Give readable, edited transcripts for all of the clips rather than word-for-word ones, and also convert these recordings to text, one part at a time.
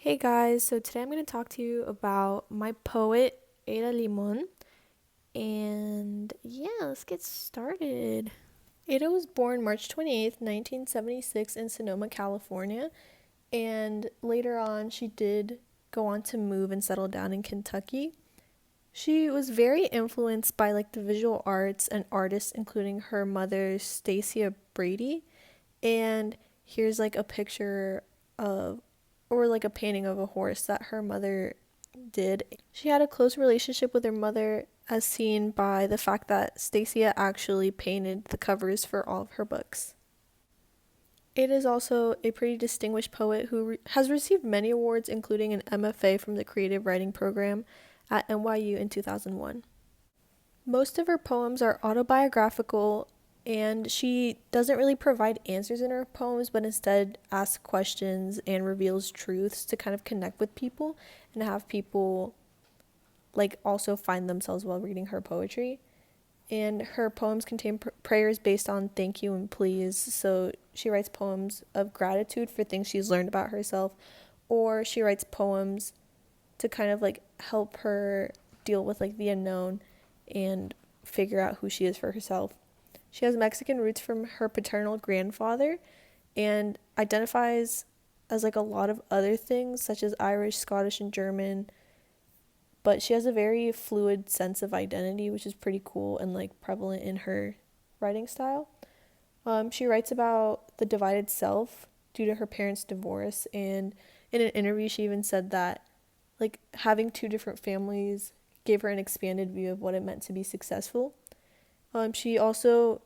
Hey guys, so today I'm going to talk to you about my poet Ada Limon. And yeah, let's get started. Ada was born March 28th, 1976, in Sonoma, California. And later on, she did go on to move and settle down in Kentucky. She was very influenced by like the visual arts and artists, including her mother, Stacia Brady. And here's like a picture of, or like a painting of a horse that her mother did. She had a close relationship with her mother, as seen by the fact that Stacia actually painted the covers for all of her books. Ada is also a pretty distinguished poet who has received many awards, including an MFA from the Creative Writing Program at NYU in 2001. Most of her poems are autobiographical, and she doesn't really provide answers in her poems, but instead asks questions and reveals truths to kind of connect with people and have people like also find themselves while reading her poetry. And her poems contain prayers based on thank you and please. So she writes poems of gratitude for things she's learned about herself, or she writes poems to kind of like help her deal with like the unknown and figure out who she is for herself. She has Mexican roots from her paternal grandfather and identifies as like a lot of other things such as Irish, Scottish, and German, but she has a very fluid sense of identity, which is pretty cool and like prevalent in her writing style. She writes about the divided self due to her parents' divorce, and in an interview, she even said that like having two different families gave her an expanded view of what it meant to be successful. She also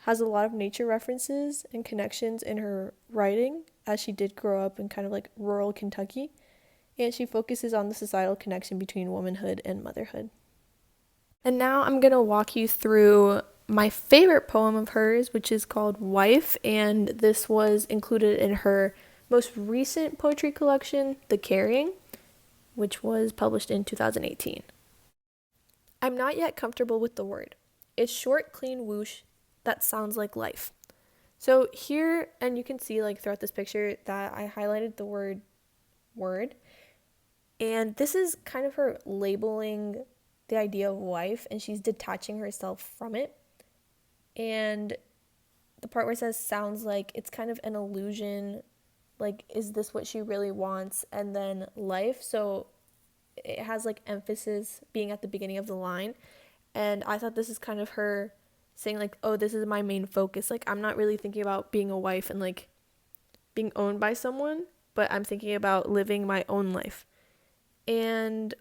has a lot of nature references and connections in her writing, as she did grow up in kind of like rural Kentucky, and she focuses on the societal connection between womanhood and motherhood. And now I'm going to walk you through my favorite poem of hers, which is called Wife, and this was included in her most recent poetry collection, The Carrying, which was published in 2018. I'm not yet comfortable with the word. It's short, clean whoosh that sounds like life. So here, and you can see like throughout this picture that I highlighted the word, and this is kind of her labeling the idea of wife, and she's detaching herself from it. And the part where it says sounds like, it's kind of an illusion, like is this what she really wants? And then life, so it has like emphasis being at the beginning of the line. And I thought this is kind of her saying like, oh, this is my main focus. Like I'm not really thinking about being a wife and like being owned by someone, but I'm thinking about living my own life. And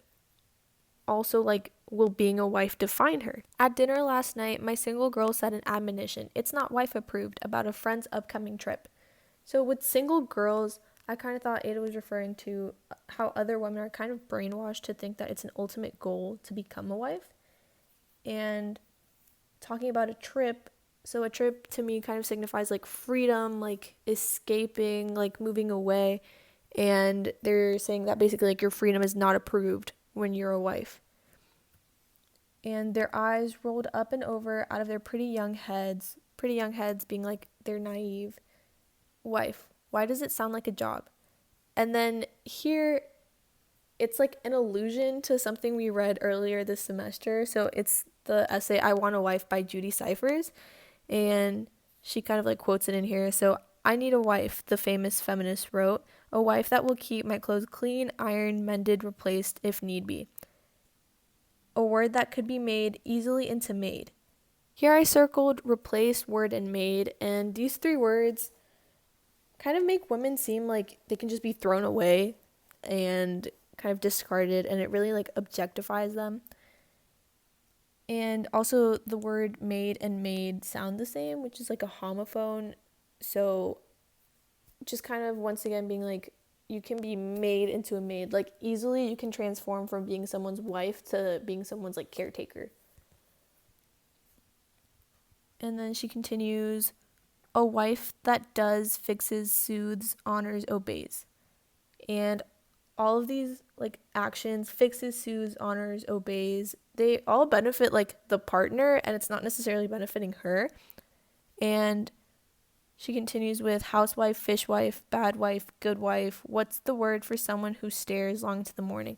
also like, will being a wife define her? At dinner last night, my single girl said an admonition, it's not wife approved, about a friend's upcoming trip. So with single girls, I kind of thought Ada was referring to how other women are kind of brainwashed to think that it's an ultimate goal to become a wife. And talking about a trip, so a trip to me kind of signifies like freedom, like escaping, like moving away. And they're saying that basically like your freedom is not approved when you're a wife. And their eyes rolled up and over out of their pretty young heads being like their naive wife. Why does it sound like a job? And then here it's like an allusion to something we read earlier this semester. So it's the essay I Want a Wife by Judy Cyphers, and she kind of like quotes it in here. So I need a wife, the famous feminist wrote, a wife that will keep my clothes clean, ironed, mended, replaced if need be. A word that could be made easily into made. Here I circled replaced, word, and made, and these three words kind of make women seem like they can just be thrown away and kind of discarded, and it really like objectifies them. And also the word made and made sound the same, which is like a homophone. So just kind of once again being like, you can be made into a maid. Like easily you can transform from being someone's wife to being someone's like caretaker. And then she continues, a wife that does, fixes, soothes, honors, obeys. And all of these like actions, fixes, soothes, honors, obeys, they all benefit like the partner, and it's not necessarily benefiting her. And She continues with housewife, fishwife, bad wife, good wife. What's the word for someone who stares long into the morning?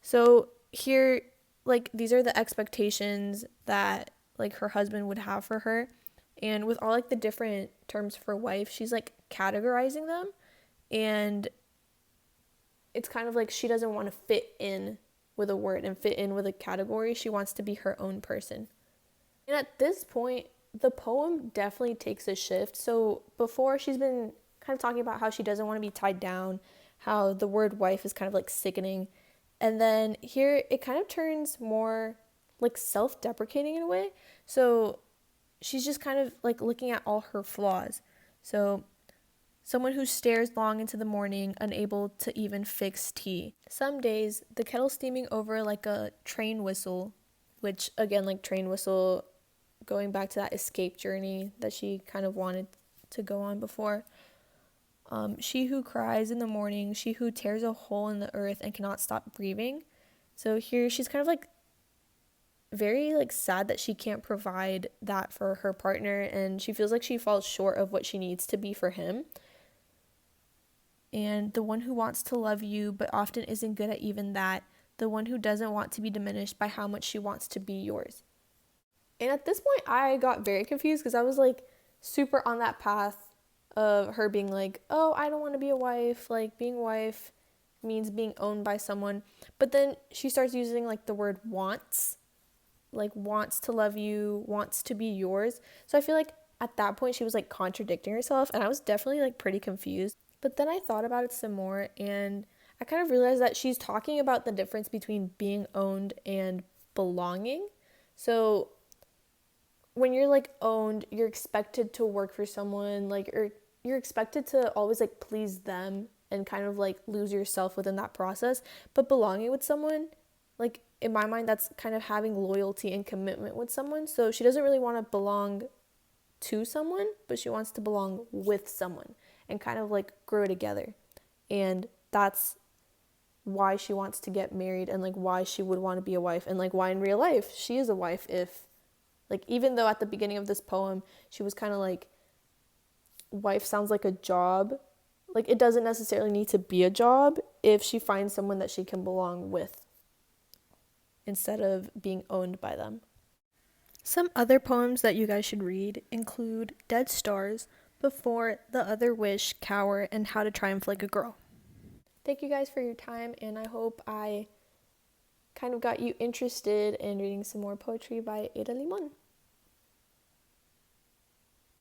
So here, like, these are the expectations that, like, her husband would have for her. And with all, like, the different terms for wife, she's, like, categorizing them. And it's kind of like she doesn't want to fit in with a word and fit in with a category. She wants to be her own person. And at this point, the poem definitely takes a shift. So before, she's been kind of talking about how she doesn't want to be tied down, how the word wife is kind of like sickening. And then here it kind of turns more like self-deprecating in a way. So she's just kind of like looking at all her flaws. So someone who stares long into the morning, unable to even fix tea. Some days, the kettle steaming over like a train whistle, which again, like train whistle, going back to that escape journey that she kind of wanted to go on before. She who cries in the morning, she who tears a hole in the earth and cannot stop grieving. So here she's kind of like very like sad that she can't provide that for her partner, and she feels like she falls short of what she needs to be for him. And the one who wants to love you but often isn't good at even that, the one who doesn't want to be diminished by how much she wants to be yours. And at this point I got very confused because I was like super on that path of her being like, oh, I don't want to be a wife, like being a wife means being owned by someone. But then she starts using like the word wants, like wants to love you, wants to be yours. So I feel like at that point she was like contradicting herself, and I was definitely like pretty confused. But then I thought about it some more, and I kind of realized that she's talking about the difference between being owned and belonging. So when you're like owned, you're expected to work for someone, like, or you're expected to always like please them and kind of like lose yourself within that process. But belonging with someone, like in my mind, that's kind of having loyalty and commitment with someone. So she doesn't really want to belong to someone, but she wants to belong with someone and kind of like grow together. And that's why she wants to get married, and like why she would want to be a wife, and like why in real life she is a wife. If like, even though at the beginning of this poem she was kind of like, wife sounds like a job, like it doesn't necessarily need to be a job if she finds someone that she can belong with instead of being owned by them. Some other poems that you guys should read include Dead Stars, Before, The Other Wish, Cower, and How to Triumph Like a Girl. Thank you guys for your time, and I hope I kind of got you interested in reading some more poetry by Ada Limon.